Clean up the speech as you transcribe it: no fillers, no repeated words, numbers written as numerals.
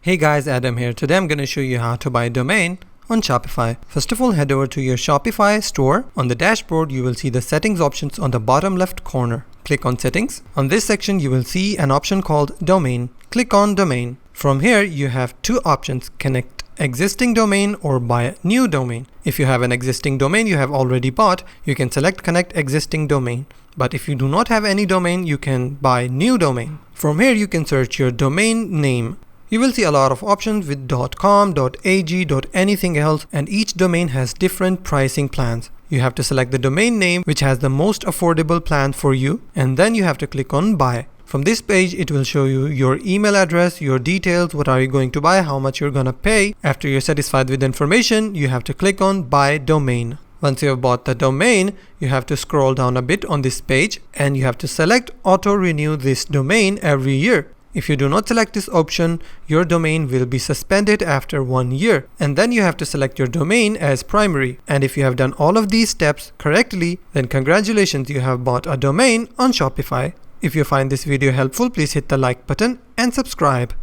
Hey guys, Adam here. Today I'm going to show you how to buy a domain on Shopify. First of all, head over to your Shopify store. On the dashboard, you will see the settings options on the bottom left corner. Click on settings. On this section, you will see an option called domain. Click on domain. From here, you have two options: connect existing domain or buy new domain. If you have an existing domain you have already bought, you can select connect existing domain. But if you do not have any domain, you can buy new domain. From here, you can search your domain name. You will see a lot of options with .com, .ag, .anything else, and each domain has different pricing plans. You have to select the domain name which has the most affordable plan for you, and then you have to click on buy. From this page, it will show you your email address, your details, what are you going to buy, how much you're gonna pay. After you're satisfied with the information, you have to click on buy domain. Once you have bought the domain, you have to scroll down a bit on this page and you have to select auto renew this domain every year. If you do not select this option, your domain will be suspended after 1 year. And then you have to select your domain as primary. And if you have done all of these steps correctly, then congratulations, you have bought a domain on Shopify. If you find this video helpful, please hit the like button and subscribe.